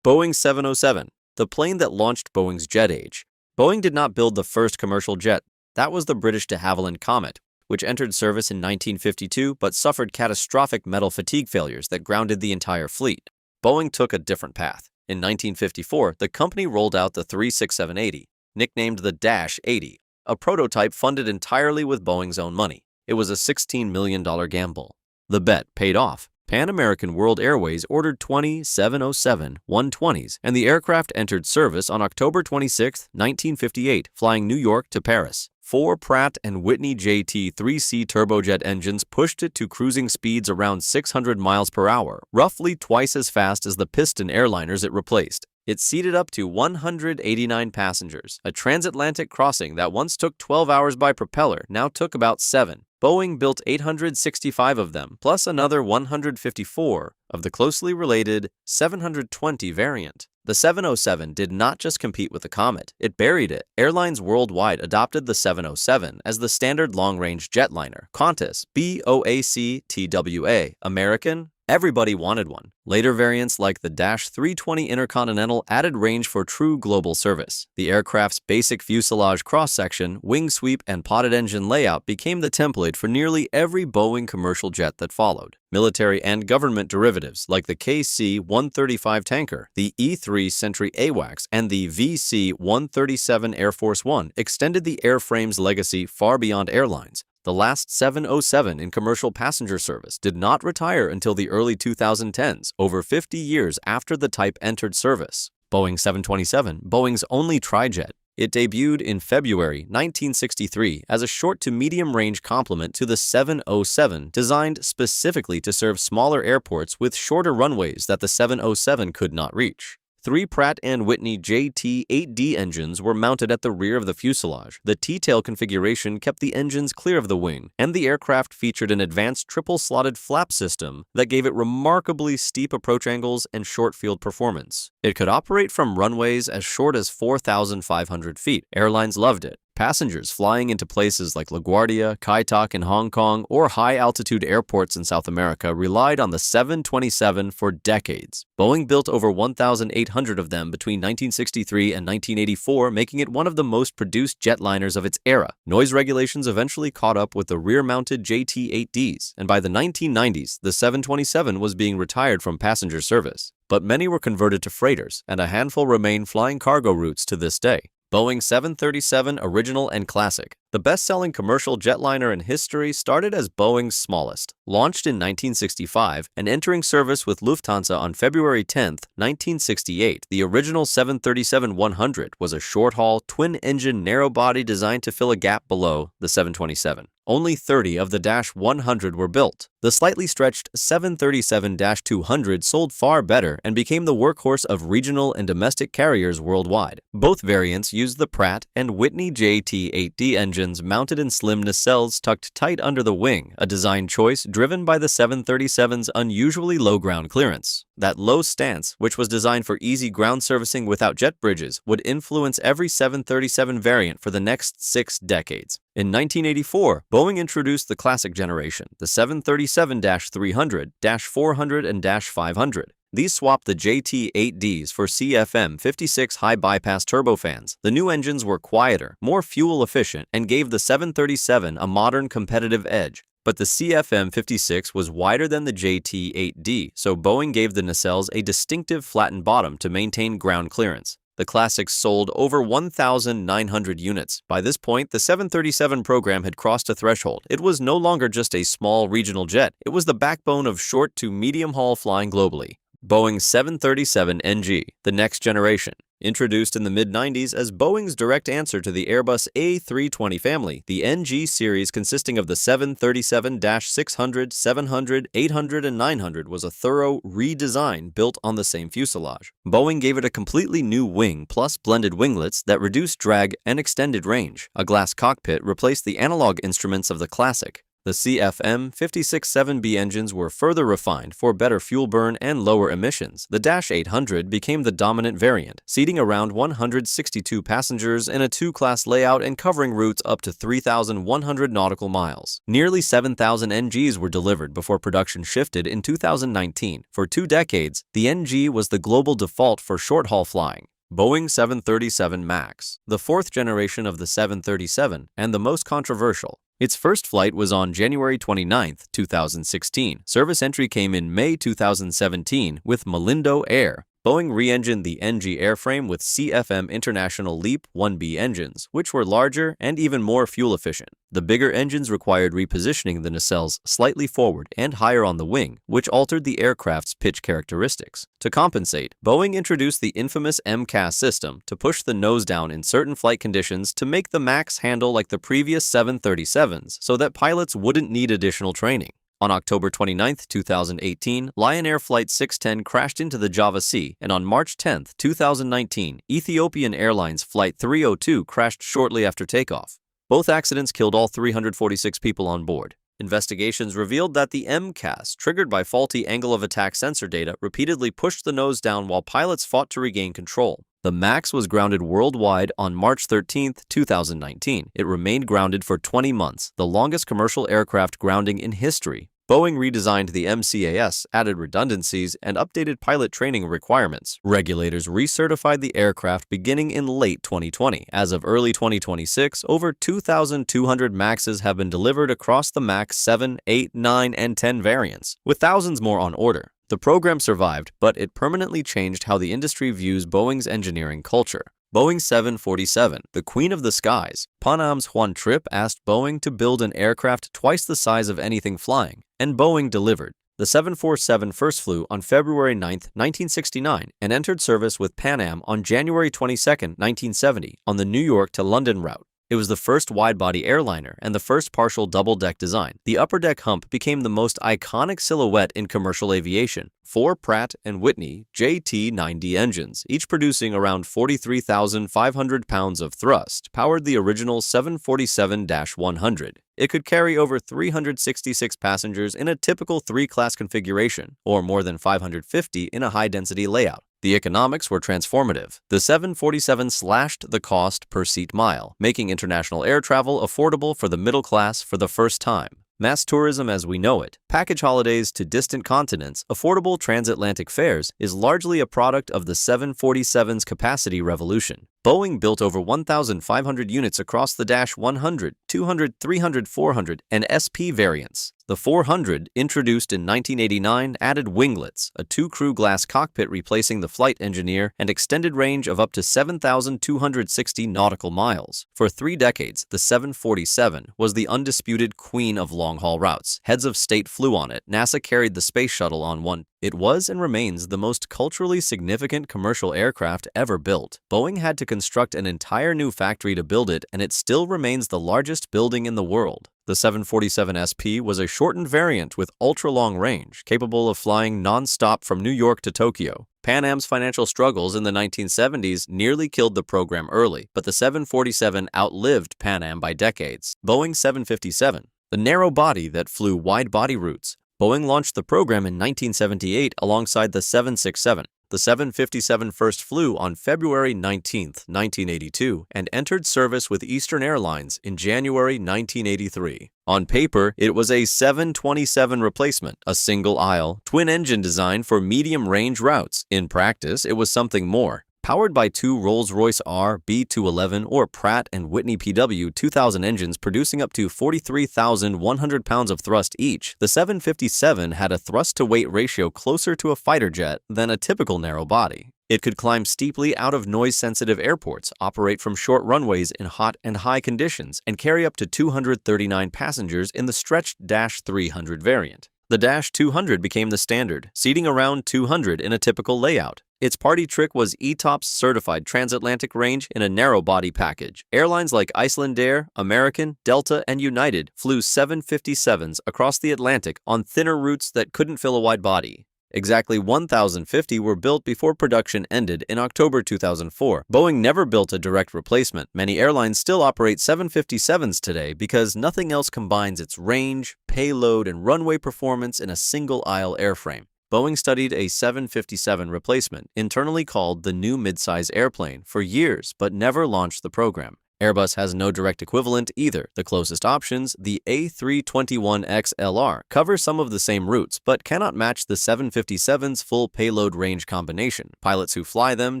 Boeing 707, the plane that launched Boeing's jet age. Boeing did not build the first commercial jet. That was the British de Havilland Comet, which entered service in 1952 but suffered catastrophic metal fatigue failures that grounded the entire fleet. Boeing took a different path. In 1954, the company rolled out the 367-80, nicknamed the Dash 80, a prototype funded entirely with Boeing's own money. It was a $16 million gamble. The bet paid off. Pan American World Airways ordered 20 707-120s, and the aircraft entered service on October 26, 1958, flying New York to Paris. 4 Pratt & Whitney JT3C turbojet engines pushed it to cruising speeds around 600 miles per hour, roughly twice as fast as the piston airliners it replaced. It seated up to 189 passengers. A transatlantic crossing that once took 12 hours by propeller now took about 7. Boeing built 865 of them, plus another 154 of the closely related 720 variant. The 707 did not just compete with the Comet, it buried it. Airlines worldwide adopted the 707 as the standard long-range jetliner. Qantas, BOACTWA, American, everybody wanted one. Later variants like the Dash 320 Intercontinental added range for true global service. The aircraft's basic fuselage cross-section, wing sweep, and potted engine layout became the template for nearly every Boeing commercial jet that followed. Military and government derivatives like the KC-135 tanker, the E-3 Sentry AWACS, and the VC-137 Air Force One extended the airframe's legacy far beyond airlines. The last 707 in commercial passenger service did not retire until the early 2010s, over 50 years after the type entered service. Boeing 727, Boeing's only trijet. It debuted in February 1963 as a short to medium-range complement to the 707, designed specifically to serve smaller airports with shorter runways that the 707 could not reach. 3 Pratt & Whitney JT8D engines were mounted at the rear of the fuselage. The T-tail configuration kept the engines clear of the wing, and the aircraft featured an advanced triple-slotted flap system that gave it remarkably steep approach angles and short-field performance. It could operate from runways as short as 4,500 feet. Airlines loved it. Passengers flying into places like LaGuardia, Kai Tak in Hong Kong, or high-altitude airports in South America relied on the 727 for decades. Boeing built over 1,800 of them between 1963 and 1984, making it one of the most produced jetliners of its era. Noise regulations eventually caught up with the rear-mounted JT-8Ds, and by the 1990s, the 727 was being retired from passenger service. But many were converted to freighters, and a handful remain flying cargo routes to this day. Boeing 737 Original and Classic. The best-selling commercial jetliner in history started as Boeing's smallest. Launched in 1965 and entering service with Lufthansa on February 10, 1968, the original 737-100 was a short-haul, twin-engine narrow-body designed to fill a gap below the 727. Only 30 of the Dash 100 were built. The slightly stretched 737-200 sold far better and became the workhorse of regional and domestic carriers worldwide. Both variants used the Pratt & Whitney JT8D engines mounted in slim nacelles tucked tight under the wing, a design choice driven by the 737's unusually low ground clearance. That low stance, which was designed for easy ground servicing without jet bridges, would influence every 737 variant for the next 6 decades. In 1984, Boeing introduced the classic generation, the 737-300, -400, and -500. These swapped the JT-8Ds for CFM56 high-bypass turbofans. The new engines were quieter, more fuel-efficient, and gave the 737 a modern competitive edge. But the CFM56 was wider than the JT-8D, so Boeing gave the nacelles a distinctive flattened bottom to maintain ground clearance. The Classics sold over 1,900 units. By this point, the 737 program had crossed a threshold. It was no longer just a small regional jet. It was the backbone of short to medium-haul flying globally. Boeing 737NG, the next generation. Introduced in the mid-90s as Boeing's direct answer to the Airbus A320 family, the NG series consisting of the 737-600, 700, 800, and 900 was a thorough redesign built on the same fuselage. Boeing gave it a completely new wing plus blended winglets that reduced drag and extended range. A glass cockpit replaced the analog instruments of the Classic. The CFM56-7B engines were further refined for better fuel burn and lower emissions. The Dash 800 became the dominant variant, seating around 162 passengers in a two-class layout and covering routes up to 3,100 nautical miles. Nearly 7,000 NGs were delivered before production shifted in 2019. For 2 decades, the NG was the global default for short-haul flying. Boeing 737 MAX, the fourth generation of the 737 and the most controversial. Its first flight was on January 29, 2016. Service entry came in May 2017 with Malindo Air. Boeing re-engined the NG airframe with CFM International LEAP 1B engines, which were larger and even more fuel efficient. The bigger engines required repositioning the nacelles slightly forward and higher on the wing, which altered the aircraft's pitch characteristics. To compensate, Boeing introduced the infamous MCAS system to push the nose down in certain flight conditions to make the MAX handle like the previous 737s so that pilots wouldn't need additional training. On October 29, 2018, Lion Air Flight 610 crashed into the Java Sea, and on March 10, 2019, Ethiopian Airlines Flight 302 crashed shortly after takeoff. Both accidents killed all 346 people on board. Investigations revealed that the MCAS, triggered by faulty angle of attack sensor data, repeatedly pushed the nose down while pilots fought to regain control. The MAX was grounded worldwide on March 13, 2019. It remained grounded for 20 months, the longest commercial aircraft grounding in history. Boeing redesigned the MCAS, added redundancies, and updated pilot training requirements. Regulators recertified the aircraft beginning in late 2020. As of early 2026, over 2,200 MAXs have been delivered across the MAX 7, 8, 9, and 10 variants, with thousands more on order. The program survived, but it permanently changed how the industry views Boeing's engineering culture. Boeing 747, the queen of the skies. Pan Am's Juan Trippe asked Boeing to build an aircraft twice the size of anything flying, and Boeing delivered. The 747 first flew on February 9, 1969, and entered service with Pan Am on January 22, 1970, on the New York to London route. It was the first widebody airliner and the first partial double-deck design. The upper deck hump became the most iconic silhouette in commercial aviation. 4 Pratt & Whitney JT9D engines, each producing around 43,500 pounds of thrust, powered the original 747-100. It could carry over 366 passengers in a typical 3-class configuration, or more than 550 in a high-density layout. The economics were transformative. The 747 slashed the cost per seat mile, making international air travel affordable for the middle class for the first time. Mass tourism as we know it, package holidays to distant continents, affordable transatlantic fares, is largely a product of the 747's capacity revolution. Boeing built over 1,500 units across the Dash 100, 200, 300, 400, and SP variants. The 400, introduced in 1989, added winglets, a 2-crew glass cockpit replacing the flight engineer, and extended range of up to 7,260 nautical miles. For 3 decades, the 747 was the undisputed queen of long-haul routes. Heads of state flew on it. NASA carried the space shuttle on one. It was and remains the most culturally significant commercial aircraft ever built. Boeing had to construct an entire new factory to build it, and it still remains the largest building in the world. The 747 SP was a shortened variant with ultra-long range, capable of flying non-stop from New York to Tokyo. Pan Am's financial struggles in the 1970s nearly killed the program early, but the 747 outlived Pan Am by decades. Boeing 757, the narrow body that flew wide-body routes. Boeing launched the program in 1978 alongside the 767. The 757 first flew on February 19, 1982, and entered service with Eastern Airlines in January 1983. On paper, it was a 727 replacement, a single-aisle, twin-engine design for medium-range routes. In practice, it was something more. Powered by 2 Rolls-Royce R B211 or Pratt & Whitney PW2000 engines producing up to 43,100 pounds of thrust each, the 757 had a thrust-to-weight ratio closer to a fighter jet than a typical narrow body. It could climb steeply out of noise-sensitive airports, operate from short runways in hot and high conditions, and carry up to 239 passengers in the stretched Dash 300 variant. The Dash 200 became the standard, seating around 200 in a typical layout. Its party trick was ETOPS certified transatlantic range in a narrow-body package. Airlines like Icelandair, American, Delta, and United flew 757s across the Atlantic on thinner routes that couldn't fill a wide body. Exactly 1,050 were built before production ended in October 2004. Boeing never built a direct replacement. Many airlines still operate 757s today because nothing else combines its range, payload, and runway performance in a single-aisle airframe. Boeing studied a 757 replacement, internally called the new midsize airplane, for years but never launched the program. Airbus has no direct equivalent either. The closest options, the A321XLR, cover some of the same routes but cannot match the 757's full payload range combination. Pilots who fly them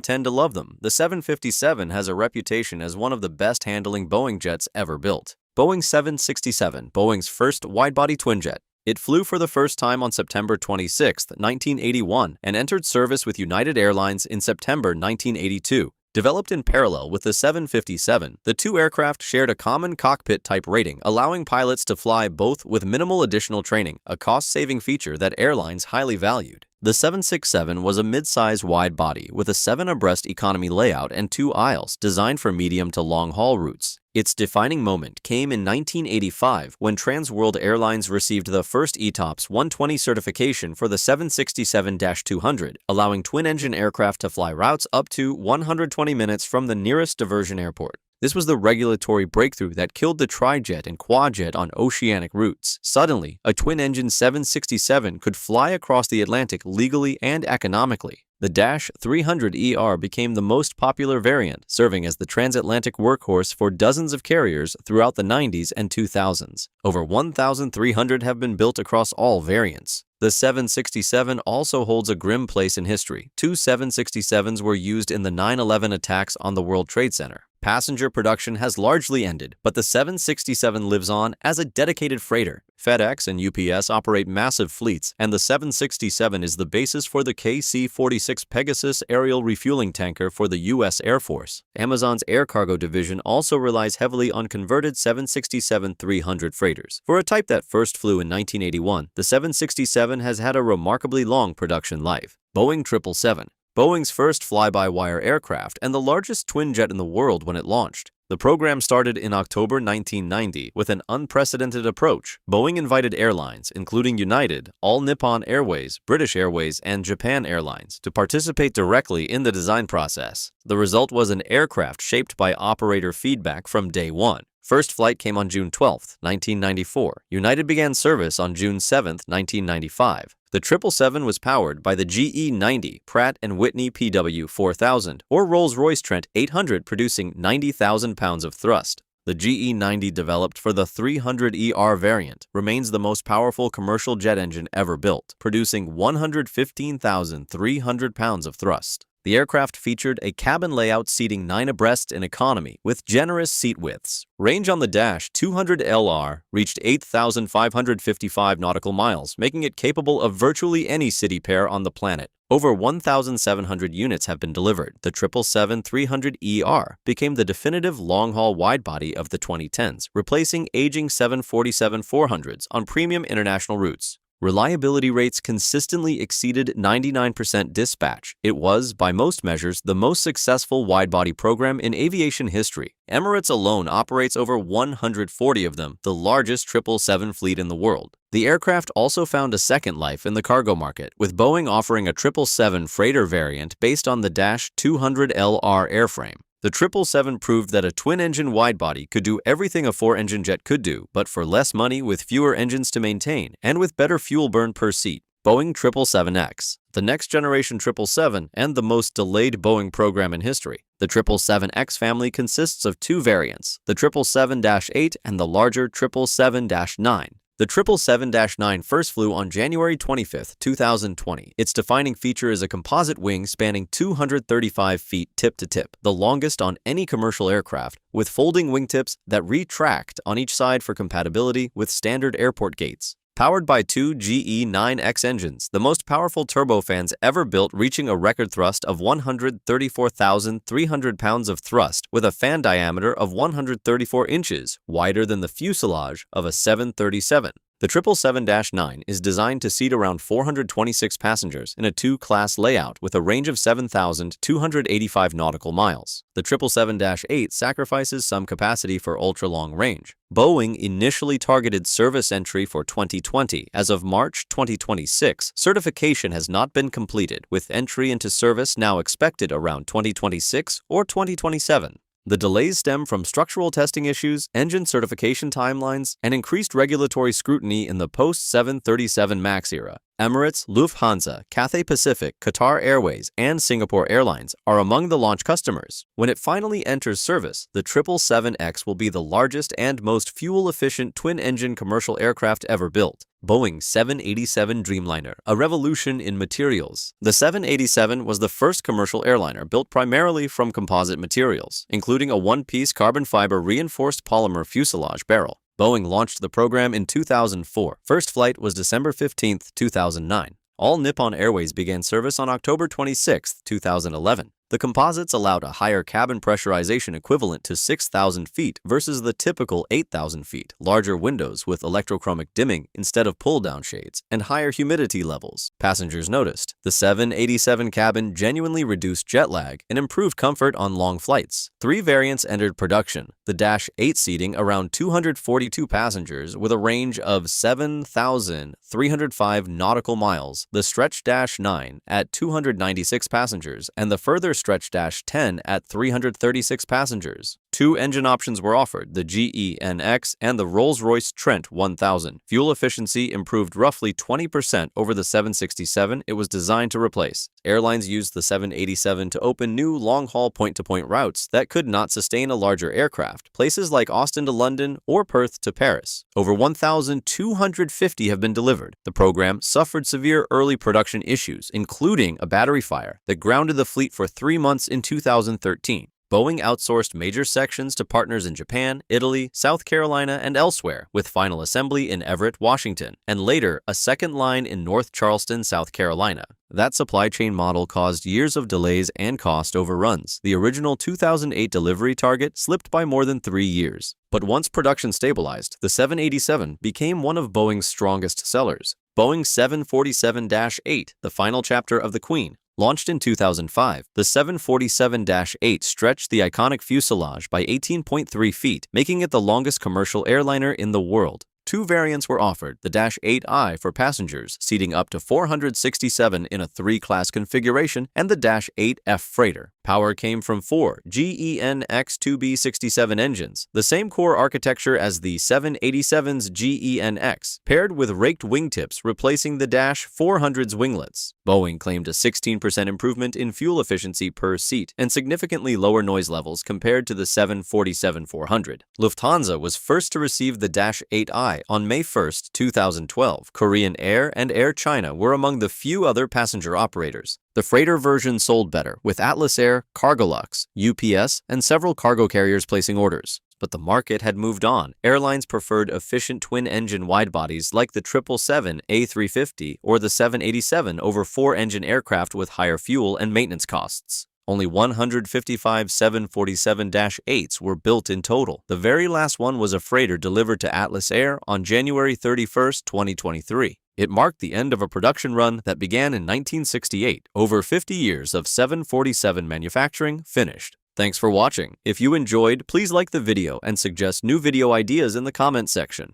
tend to love them. The 757 has a reputation as one of the best handling Boeing jets ever built. Boeing 767, Boeing's first widebody twinjet. It flew for the first time on September 26, 1981, and entered service with United Airlines in September 1982. Developed in parallel with the 757, the two aircraft shared a common cockpit-type rating, allowing pilots to fly both with minimal additional training, a cost-saving feature that airlines highly valued. The 767 was a mid-size wide body with a 7-abreast economy layout and 2 aisles designed for medium to long-haul routes. Its defining moment came in 1985 when Trans World Airlines received the first ETOPS 120 certification for the 767-200, allowing twin-engine aircraft to fly routes up to 120 minutes from the nearest diversion airport. This was the regulatory breakthrough that killed the trijet and quadjet on oceanic routes. Suddenly, a twin-engine 767 could fly across the Atlantic legally and economically. The Dash 300ER became the most popular variant, serving as the transatlantic workhorse for dozens of carriers throughout the 90s and 2000s. Over 1,300 have been built across all variants. The 767 also holds a grim place in history. 2 767s were used in the 9/11 attacks on the World Trade Center. Passenger production has largely ended, but the 767 lives on as a dedicated freighter. FedEx and UPS operate massive fleets, and the 767 is the basis for the KC-46 Pegasus aerial refueling tanker for the U.S. Air Force. Amazon's air cargo division also relies heavily on converted 767-300 freighters. For a type that first flew in 1981, the 767 has had a remarkably long production life. Boeing 777. Boeing's first fly-by-wire aircraft and the largest twinjet in the world when it launched. The program started in October 1990 with an unprecedented approach. Boeing invited airlines, including United, All Nippon Airways, British Airways, and Japan Airlines, to participate directly in the design process. The result was an aircraft shaped by operator feedback from day one. First flight came on June 12, 1994. United began service on June 7, 1995. The 777 was powered by the GE90 Pratt & Whitney PW4000 or Rolls-Royce Trent 800, producing 90,000 pounds of thrust. The GE90, developed for the 300ER variant, remains the most powerful commercial jet engine ever built, producing 115,300 pounds of thrust. The aircraft featured a cabin layout seating 9 abreast in economy with generous seat widths. Range on the Dash 200LR reached 8,555 nautical miles, making it capable of virtually any city pair on the planet. Over 1,700 units have been delivered. The 777-300ER became the definitive long-haul widebody of the 2010s, replacing aging 747-400s on premium international routes. Reliability rates consistently exceeded 99% dispatch. It was, by most measures, the most successful widebody program in aviation history. Emirates alone operates over 140 of them, the largest 777 fleet in the world. The aircraft also found a second life in the cargo market, with Boeing offering a 777 freighter variant based on the Dash 200LR airframe. The 777 proved that a twin-engine widebody could do everything a 4-engine jet could do, but for less money, with fewer engines to maintain, and with better fuel burn per seat. Boeing 777X, the next-generation 777 and the most delayed Boeing program in history. The 777X family consists of 2 variants, the 777-8 and the larger 777-9. The 777-9 first flew on January 25, 2020. Its defining feature is a composite wing spanning 235 feet tip-to-tip, the longest on any commercial aircraft, with folding wingtips that retract on each side for compatibility with standard airport gates. Powered by 2 GE9X engines, the most powerful turbofans ever built, reaching a record thrust of 134,300 pounds of thrust with a fan diameter of 134 inches, wider than the fuselage of a 737. The 777-9 is designed to seat around 426 passengers in a two-class layout with a range of 7,285 nautical miles. The 777-8 sacrifices some capacity for ultra-long range. Boeing initially targeted service entry for 2020. As of March 2026, certification has not been completed, with entry into service now expected around 2026 or 2027. The delays stem from structural testing issues, engine certification timelines, and increased regulatory scrutiny in the post-737 MAX era. Emirates, Lufthansa, Cathay Pacific, Qatar Airways, and Singapore Airlines are among the launch customers. When it finally enters service, the 777X will be the largest and most fuel-efficient twin-engine commercial aircraft ever built. Boeing 787 Dreamliner, a revolution in materials. The 787 was the first commercial airliner built primarily from composite materials, including a one-piece carbon fiber reinforced polymer fuselage barrel. Boeing launched the program in 2004. First flight was December 15, 2009. All Nippon Airways began service on October 26, 2011. The composites allowed a higher cabin pressurization equivalent to 6,000 feet versus the typical 8,000 feet, larger windows with electrochromic dimming instead of pull-down shades, and higher humidity levels. Passengers noticed. The 787 cabin genuinely reduced jet lag and improved comfort on long flights. 3 variants entered production. The Dash 8 seating around 242 passengers with a range of 7,305 nautical miles, the Stretch Dash 9 at 296 passengers, and the further Stretch Dash 10 at 336 passengers. 2 engine options were offered, the GE-NX and the Rolls-Royce Trent 1000. Fuel efficiency improved roughly 20% over the 767 it was designed to replace. Airlines used the 787 to open new long-haul point-to-point routes that could not sustain a larger aircraft, places like Austin to London or Perth to Paris. Over 1,250 have been delivered. The program suffered severe early production issues, including a battery fire that grounded the fleet for 3 months in 2013. Boeing outsourced major sections to partners in Japan, Italy, South Carolina, and elsewhere, with final assembly in Everett, Washington, and later a second line in North Charleston, South Carolina. That supply chain model caused years of delays and cost overruns. The original 2008 delivery target slipped by more than 3 years. But once production stabilized, the 787 became one of Boeing's strongest sellers. Boeing 747-8, the final chapter of the Queen. Launched in 2005, the 747-8 stretched the iconic fuselage by 18.3 feet, making it the longest commercial airliner in the world. 2 variants were offered, the Dash 8i for passengers, seating up to 467 in a 3-class configuration, and the Dash 8F freighter. Power came from 4 GE-NX-2B67 engines, the same core architecture as the 787's GE-NX, paired with raked wingtips replacing the Dash 400's winglets. Boeing claimed a 16% improvement in fuel efficiency per seat and significantly lower noise levels compared to the 747-400. Lufthansa was first to receive the Dash 8i on May 1, 2012. Korean Air and Air China were among the few other passenger operators. The freighter version sold better, with Atlas Air, Cargolux, UPS, and several cargo carriers placing orders. But the market had moved on. Airlines preferred efficient twin-engine widebodies like the 777-A350 or the 787 over 4-engine aircraft with higher fuel and maintenance costs. Only 155 747-8s were built in total. The very last one was a freighter delivered to Atlas Air on January 31, 2023. It marked the end of a production run that began in 1968. Over 50 years of 747 manufacturing finished. Thanks for watching. If you enjoyed, please like the video and suggest new video ideas in the comment section.